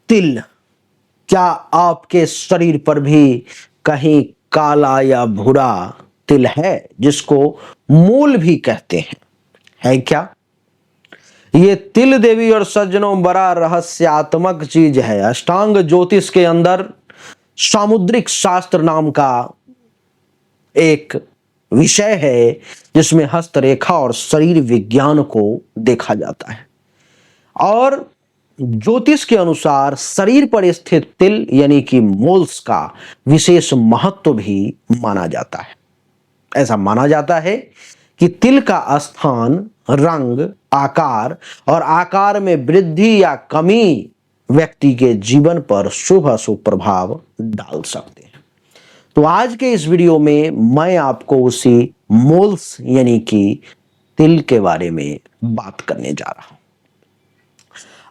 तिल, क्या आपके शरीर पर भी कहीं काला या भूरा तिल है, जिसको मूल भी कहते हैं? है क्या? ये तिल देवी और सज्जनों बड़ा रहस्यात्मक चीज है। अष्टांग ज्योतिष के अंदर सामुद्रिक शास्त्र नाम का एक विषय है जिसमें हस्तरेखा और शरीर विज्ञान को देखा जाता है। और ज्योतिष के अनुसार शरीर पर स्थित तिल यानी कि मोल्स का विशेष महत्व भी माना जाता है। ऐसा माना जाता है कि तिल का स्थान रंग, आकार और आकार में वृद्धि या कमी व्यक्ति के जीवन पर शुभ अशुभ प्रभाव डाल सकते हैं। तो आज के इस वीडियो में मैं आपको उसी मोल्स यानी कि तिल के बारे में बात करने जा रहा हूं।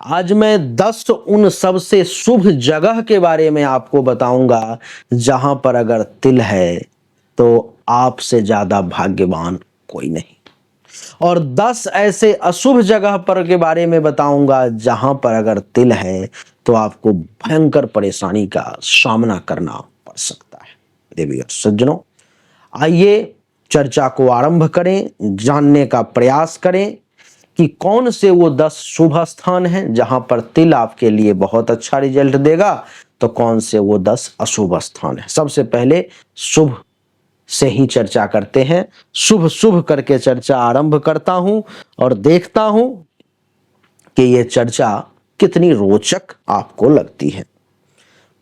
आज मैं 10 उन सबसे शुभ जगह के बारे में आपको बताऊंगा जहां पर अगर तिल है तो आपसे ज्यादा भाग्यवान कोई नहीं, और 10 ऐसे अशुभ जगह पर के बारे में बताऊंगा जहां पर अगर तिल है तो आपको भयंकर परेशानी का सामना करना पड़ सकता है। देवी और सज्जनों, आइए चर्चा को आरंभ करें, जानने का प्रयास करें कि कौन से वो 10 शुभ स्थान हैं जहां पर तिल आपके लिए बहुत अच्छा रिजल्ट देगा, तो कौन से वो 10 अशुभ स्थान हैं। सबसे पहले शुभ से ही चर्चा करते हैं। शुभ शुभ करके चर्चा आरंभ करता हूं और देखता हूं कि ये चर्चा कितनी रोचक आपको लगती है।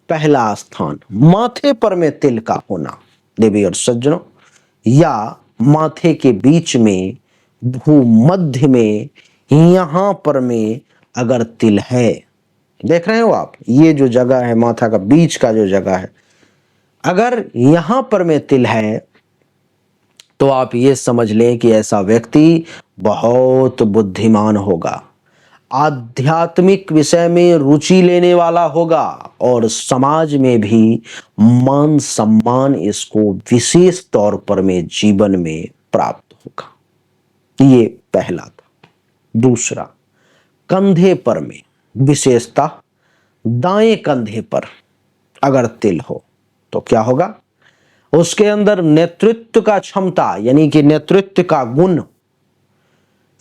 पहला स्थान, माथे पर में तिल का होना। देवी और सज्जनों, या माथे के बीच में, भूमध्य में, यहां पर में अगर तिल है, देख रहे हो आप, ये जो जगह है माथा का बीच का जो जगह है, अगर यहां पर में तिल है तो आप ये समझ लें कि ऐसा व्यक्ति बहुत बुद्धिमान होगा, आध्यात्मिक विषय में रुचि लेने वाला होगा और समाज में भी मान सम्मान इसको विशेष तौर पर में जीवन में प्राप्त होगा। ये पहला था। दूसरा, कंधे पर में, विशेषता दाएं कंधे पर अगर तिल हो तो क्या होगा? उसके अंदर नेतृत्व का क्षमता यानी कि नेतृत्व का गुण,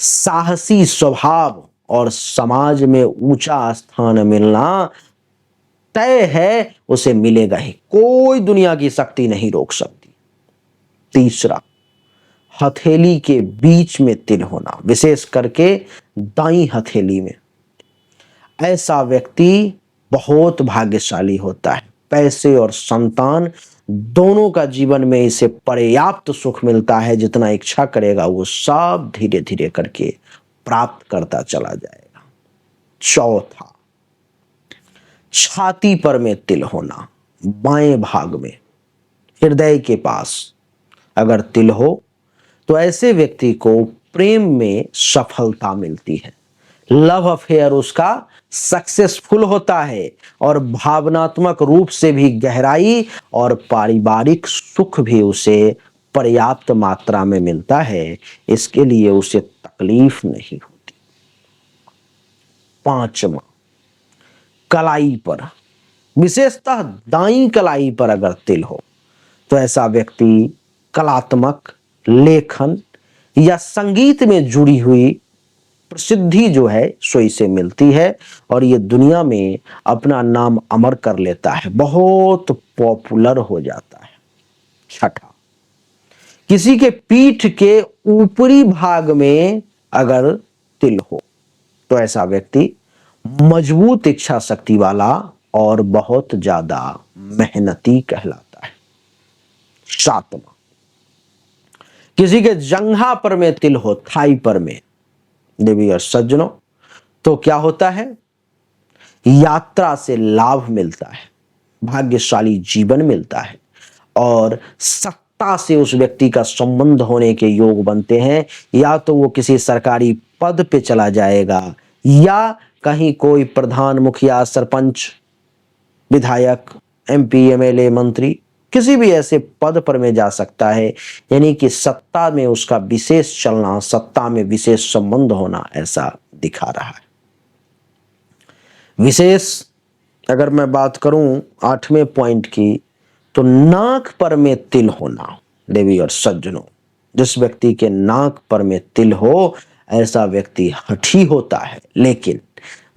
साहसी स्वभाव और समाज में ऊंचा स्थान मिलना तय है, उसे मिलेगा ही, कोई दुनिया की शक्ति नहीं रोक सकती। तीसरा, हथेली के बीच में तिल होना, विशेष करके दाईं हथेली में। ऐसा व्यक्ति बहुत भाग्यशाली होता है। पैसे और संतान दोनों का जीवन में इसे पर्याप्त सुख मिलता है, जितना इच्छा करेगा वो सब धीरे धीरे करके प्राप्त करता चला जाएगा। चौथा, छाती पर में तिल होना, बाएं भाग में, हृदय के पास अगर तिल हो तो ऐसे व्यक्ति को प्रेम में सफलता मिलती है, लव अफेयर उसका सक्सेसफुल होता है और भावनात्मक रूप से भी गहराई और पारिवारिक सुख भी उसे पर्याप्त मात्रा में मिलता है, इसके लिए उसे तकलीफ नहीं होती। पांचवा, कलाई पर, विशेषतः दाईं कलाई पर अगर तिल हो तो ऐसा व्यक्ति कलात्मक, लेखन या संगीत में जुड़ी हुई प्रसिद्धि जो है सो इसे मिलती है और ये दुनिया में अपना नाम अमर कर लेता है, बहुत पॉपुलर हो जाता है। छठा, किसी के पीठ के ऊपरी भाग में अगर तिल हो तो ऐसा व्यक्ति मजबूत इच्छा शक्ति वाला और बहुत ज्यादा मेहनती कहलाता है। सातवां, किसी के जंघा पर में तिल हो, थाई पर में। देवी और सज्जनों, तो क्या होता है? यात्रा से लाभ मिलता है, भाग्यशाली जीवन मिलता है और सत्ता से उस व्यक्ति का संबंध होने के योग बनते हैं। या तो वो किसी सरकारी पद पे चला जाएगा या कहीं कोई प्रधान, मुखिया, सरपंच, विधायक, एमपी, एमएलए, मंत्री, किसी भी ऐसे पद पर में जा सकता है। यानी कि सत्ता में उसका विशेष चलना, सत्ता में विशेष संबंध होना ऐसा दिखा रहा है। विशेष अगर मैं बात करूं 8वें पॉइंट की, तो नाक पर में तिल होना। देवी और सज्जनों, जिस व्यक्ति के नाक पर में तिल हो, ऐसा व्यक्ति हठी होता है, लेकिन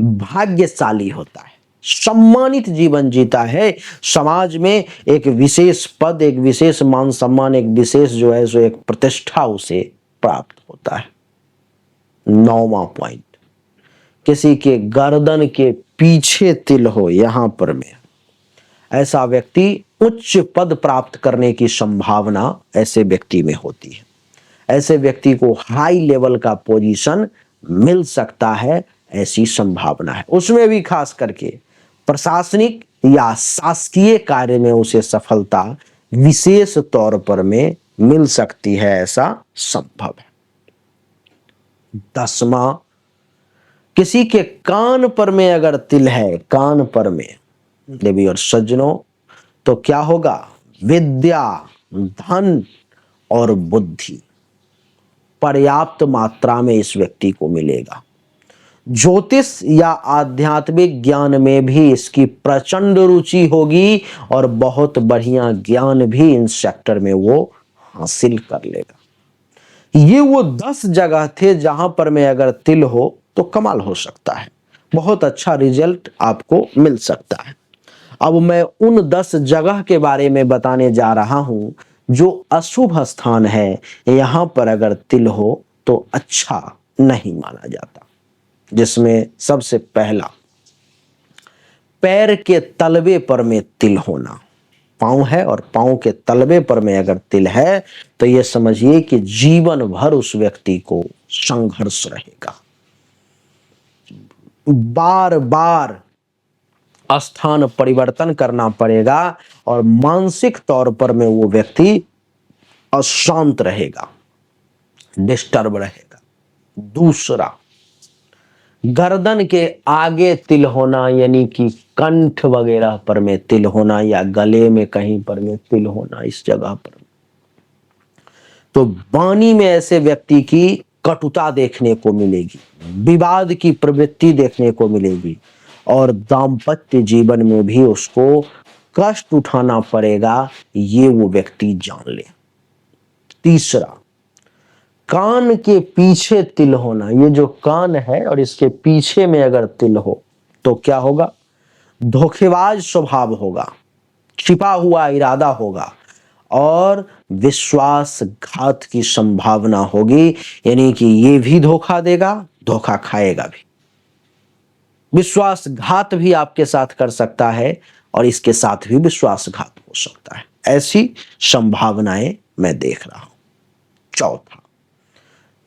भाग्यशाली होता है, सम्मानित जीवन जीता है। समाज में एक विशेष पद, एक विशेष मान सम्मान, एक विशेष जो है सो एक प्रतिष्ठा उसे प्राप्त होता है। 9वां पॉइंट, किसी के गर्दन के पीछे तिल हो, यहां पर में, ऐसा व्यक्ति उच्च पद प्राप्त करने की संभावना ऐसे व्यक्ति में होती है। ऐसे व्यक्ति को हाई लेवल का पोजीशन मिल सकता है, ऐसी संभावना है। उसमें भी खास करके प्रशासनिक या शासकीय कार्य में उसे सफलता विशेष तौर पर में मिल सकती है, ऐसा संभव है। 10वां, किसी के कान पर में अगर तिल है, कान पर में, देवी और सज्जनों, तो क्या होगा? विद्या, धन और बुद्धि पर्याप्त मात्रा में इस व्यक्ति को मिलेगा। ज्योतिष या आध्यात्मिक ज्ञान में भी इसकी प्रचंड रुचि होगी और बहुत बढ़िया ज्ञान भी इन सेक्टर में वो हासिल कर लेगा। ये वो 10 जगह थे जहां पर में अगर तिल हो तो कमाल हो सकता है, बहुत अच्छा रिजल्ट आपको मिल सकता है। अब मैं उन 10 जगह के बारे में बताने जा रहा हूं जो अशुभ स्थान है, यहां पर अगर तिल हो तो अच्छा नहीं माना जाता। जिसमें सबसे पहला, पैर के तलवे पर में तिल होना। पांव है और पांव के तलवे पर में अगर तिल है तो यह समझिए कि जीवन भर उस व्यक्ति को संघर्ष रहेगा, बार बार स्थान परिवर्तन करना पड़ेगा और मानसिक तौर पर में वो व्यक्ति अशांत रहेगा, डिस्टर्ब रहेगा। दूसरा, गर्दन के आगे तिल होना, यानी कि कंठ वगैरह पर में तिल होना या गले में कहीं पर में तिल होना, इस जगह पर तो वाणी में ऐसे व्यक्ति की कटुता देखने को मिलेगी, विवाद की प्रवृत्ति देखने को मिलेगी और दाम्पत्य जीवन में भी उसको कष्ट उठाना पड़ेगा, ये वो व्यक्ति जान ले। तीसरा, कान के पीछे तिल होना। ये जो कान है और इसके पीछे में अगर तिल हो तो क्या होगा? धोखेबाज स्वभाव होगा, छिपा हुआ इरादा होगा और विश्वासघात की संभावना होगी, यानी कि ये भी धोखा देगा, धोखा खाएगा भी, विश्वासघात भी आपके साथ कर सकता है और इसके साथ भी विश्वासघात हो सकता है। ऐसी संभावनाएं मैं देख रहा हूं। चौथा,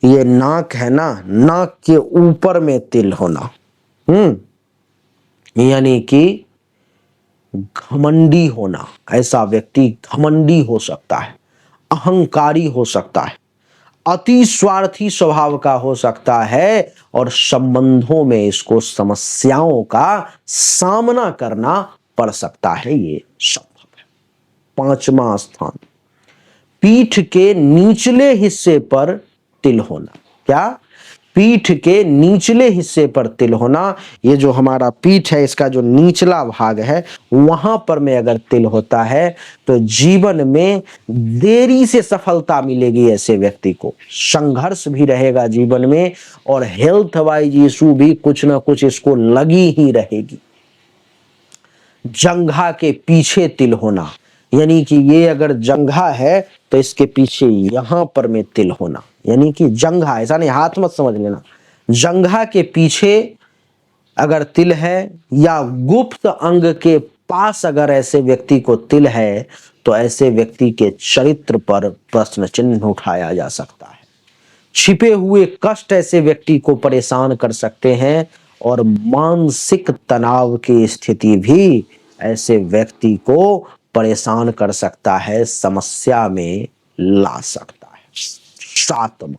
ये नाक है ना, नाक के ऊपर में तिल होना, यानी कि घमंडी होना। ऐसा व्यक्ति घमंडी हो सकता है, अहंकारी हो सकता है, अति स्वार्थी स्वभाव का हो सकता है और संबंधों में इसको समस्याओं का सामना करना पड़ सकता है, ये संभव है। 5वां स्थान, पीठ के निचले हिस्से पर तिल होना। क्या? पीठ के निचले हिस्से पर तिल होना। ये जो हमारा पीठ है, इसका जो निचला भाग है, वहां पर में अगर तिल होता है तो जीवन में देरी से सफलता मिलेगी। ऐसे व्यक्ति को संघर्ष भी रहेगा जीवन में और हेल्थ वाइज इशू भी कुछ ना कुछ इसको लगी ही रहेगी। जंघा के पीछे तिल होना, यानी कि ये अगर जंघा है तो इसके पीछे यहां पर में तिल होना, यानी कि जंघा, ऐसा नहीं हाथ मत समझ लेना, जंघा के पीछे अगर तिल है या गुप्त अंग के पास अगर ऐसे व्यक्ति को तिल है तो ऐसे व्यक्ति के चरित्र पर प्रश्न चिन्ह उठाया जा सकता है। छिपे हुए कष्ट ऐसे व्यक्ति को परेशान कर सकते हैं और मानसिक तनाव की स्थिति भी ऐसे व्यक्ति को परेशान कर सकता है, समस्या में ला सकता है। 7वां,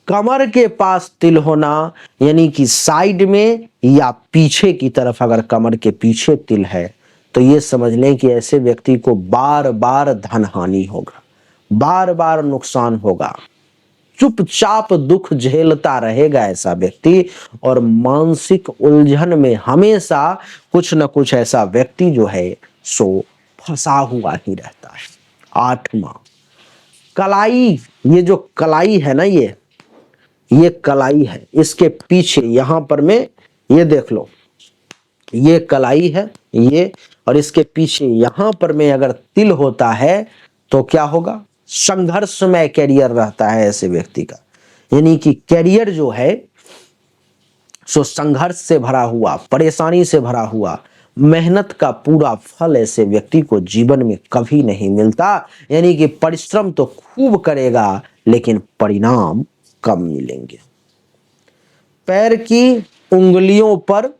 कमर के पास तिल होना, यानी कि साइड में या पीछे की तरफ अगर कमर के पीछे तिल है तो ये समझ लें कि ऐसे व्यक्ति को बार बार धन हानि होगा, बार बार नुकसान होगा, चुपचाप दुख झेलता रहेगा ऐसा व्यक्ति, और मानसिक उलझन में हमेशा कुछ न कुछ ऐसा व्यक्ति जो है सो फंसा हुआ ही रहता है। 8वां, कलाई। ये जो कलाई है ना, ये कलाई है, इसके पीछे यहां पर में ये देख लो, ये कलाई है ये, और इसके पीछे यहां पर में अगर तिल होता है तो क्या होगा? संघर्षमय कैरियर रहता है ऐसे व्यक्ति का। यानी कि कैरियर जो है सो संघर्ष से भरा हुआ, परेशानी से भरा हुआ, मेहनत का पूरा फल ऐसे व्यक्ति को जीवन में कभी नहीं मिलता। यानी कि परिश्रम तो खूब करेगा लेकिन परिणाम कम मिलेंगे। पैर की उंगलियों पर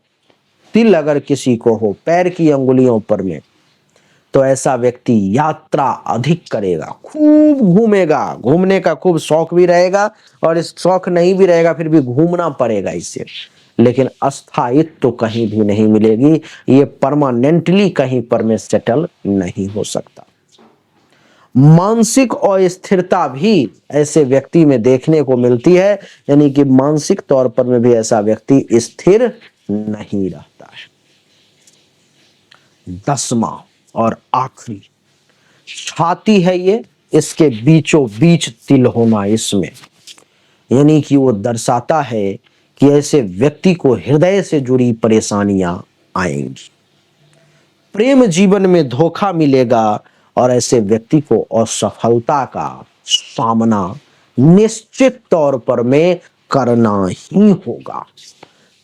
तिल अगर किसी को हो, पैर की अंगुलियों पर में, तो ऐसा व्यक्ति यात्रा अधिक करेगा, खूब घूमेगा, घूमने का खूब शौक भी रहेगा, और इस शौक नहीं भी रहेगा फिर भी घूमना पड़ेगा इसे, लेकिन अस्थायित्व तो कहीं भी नहीं मिलेगी, ये परमानेंटली कहीं पर में सेटल नहीं हो सकता। मानसिक अस्थिरता भी ऐसे व्यक्ति में देखने को मिलती है, यानी कि मानसिक तौर पर में भी ऐसा व्यक्ति स्थिर नहीं रहता है। 10वां और आखिरी, छाती है ये, इसके बीचों बीच तिल होना इसमें, यानी कि वो दर्शाता है कि ऐसे व्यक्ति को हृदय से जुड़ी परेशानियां आएंगी, प्रेम जीवन में धोखा मिलेगा, और ऐसे व्यक्ति को असफलता का सामना निश्चित तौर पर में करना ही होगा।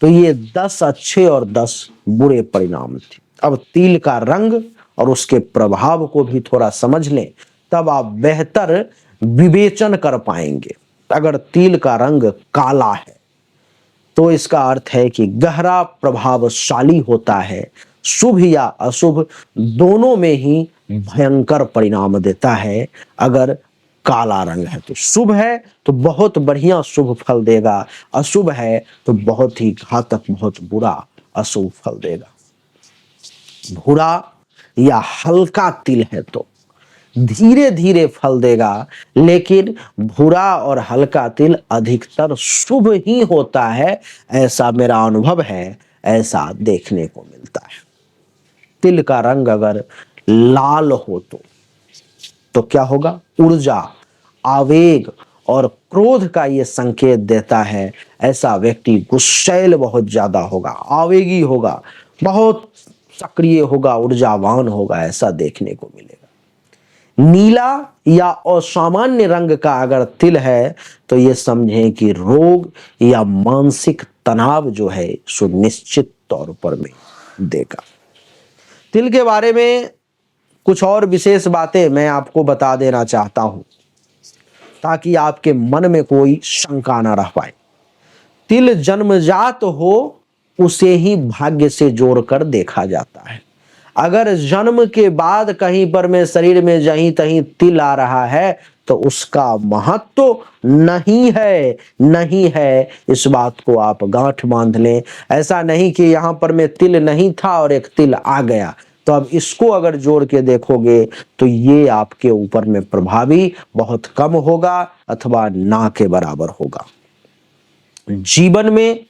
तो ये 10 अच्छे और 10 बुरे परिणाम थे। अब तिल का रंग और उसके प्रभाव को भी थोड़ा समझ लें, तब आप बेहतर विवेचन कर पाएंगे। अगर तिल का रंग काला है तो इसका अर्थ है कि गहरा प्रभावशाली होता है, शुभ या अशुभ दोनों में ही भयंकर परिणाम देता है। अगर काला रंग है तो शुभ है तो बहुत बढ़िया शुभ फल देगा, अशुभ है तो बहुत ही घातक, बहुत बुरा अशुभ फल देगा। भूरा या हल्का तिल है तो धीरे धीरे फल देगा, लेकिन भूरा और हल्का तिल अधिकतर शुभ ही होता है, ऐसा मेरा अनुभव है, ऐसा देखने को मिलता है। तिल का रंग अगर लाल हो तो क्या होगा? ऊर्जा, आवेग और क्रोध का ये संकेत देता है। ऐसा व्यक्ति गुस्सैल बहुत ज्यादा होगा, आवेगी होगा, बहुत सक्रिय होगा, ऊर्जावान होगा, ऐसा देखने को मिलेगा। नीला या असामान्य रंग का अगर तिल है तो ये समझें कि रोग या मानसिक तनाव जो है सो निश्चित तौर पर में देगा। तिल के बारे में कुछ और विशेष बातें मैं आपको बता देना चाहता हूं ताकि आपके मन में कोई शंका ना रह पाए। तिल जन्मजात हो उसे ही भाग्य से जोड़कर देखा जाता है। अगर जन्म के बाद कहीं पर में शरीर में जहीं तहीं तिल आ रहा है तो उसका महत्व नहीं है, नहीं है, इस बात को आप गांठ बांध लें। ऐसा नहीं कि यहां पर में तिल नहीं था और एक तिल आ गया, तो अब इसको अगर जोड़ के देखोगे तो ये आपके ऊपर में प्रभावी बहुत कम होगा अथवा ना के बराबर होगा। जीवन में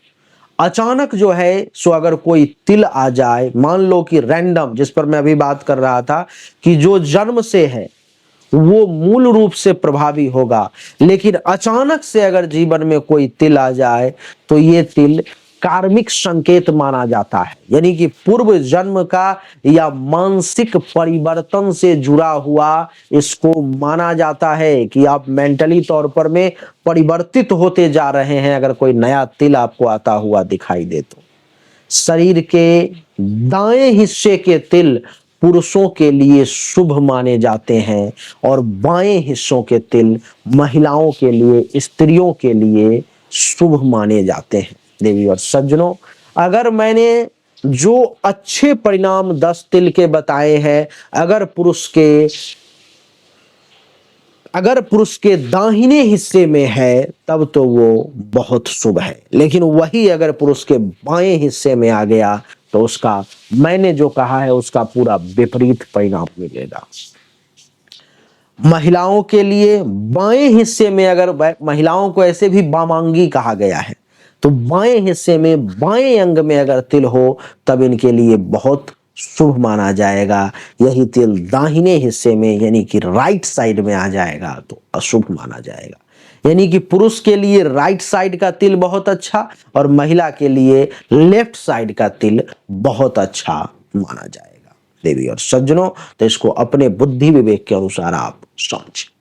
अचानक जो है सो अगर कोई तिल आ जाए, मान लो कि रैंडम, जिस पर मैं अभी बात कर रहा था कि जो जन्म से है वो मूल रूप से प्रभावी होगा, लेकिन अचानक से अगर जीवन में कोई तिल आ जाए तो ये तिल कार्मिक संकेत माना जाता है, यानी कि पूर्व जन्म का या मानसिक परिवर्तन से जुड़ा हुआ इसको माना जाता है कि आप मेंटली तौर पर में परिवर्तित होते जा रहे हैं। अगर कोई नया तिल आपको आता हुआ दिखाई दे तो शरीर के दाएं हिस्से के तिल पुरुषों के लिए शुभ माने जाते हैं और बाएं हिस्सों के तिल महिलाओं के लिए, स्त्रियों के लिए शुभ माने जाते हैं। देवी और सज्जनों, अगर मैंने जो अच्छे परिणाम 10 तिल के बताए हैं, अगर पुरुष के दाहिने हिस्से में है तब तो वो बहुत शुभ है, लेकिन वही अगर पुरुष के बाएं हिस्से में आ गया तो उसका, मैंने जो कहा है उसका पूरा विपरीत परिणाम मिलेगा। महिलाओं के लिए बाएं हिस्से में, अगर महिलाओं को ऐसे भी वामांगी कहा गया है, तो बाएं हिस्से में, बाएं अंग में अगर तिल हो तब इनके लिए बहुत शुभ माना जाएगा। यही तिल दाहिने हिस्से में यानी कि राइट साइड में आ जाएगा तो अशुभ माना जाएगा। यानी कि पुरुष के लिए राइट साइड का तिल बहुत अच्छा और महिला के लिए लेफ्ट साइड का तिल बहुत अच्छा माना जाएगा। देवी और सज्जनों, तो इसको अपने बुद्धि विवेक के अनुसार आप समझें।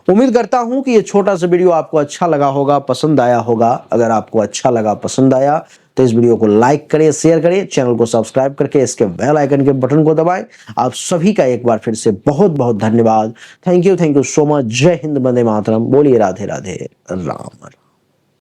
उम्मीद करता हूं कि ये छोटा सा वीडियो आपको अच्छा लगा होगा, पसंद आया होगा। अगर आपको अच्छा लगा, पसंद आया तो इस वीडियो को लाइक करें, शेयर करें, चैनल को सब्सक्राइब करके इसके बेल आइकन के बटन को दबाएं। आप सभी का एक बार फिर से बहुत बहुत धन्यवाद। Thank you so much. जय हिंद, वंदे मातरम। बोलिए राधे राधे, राम राम।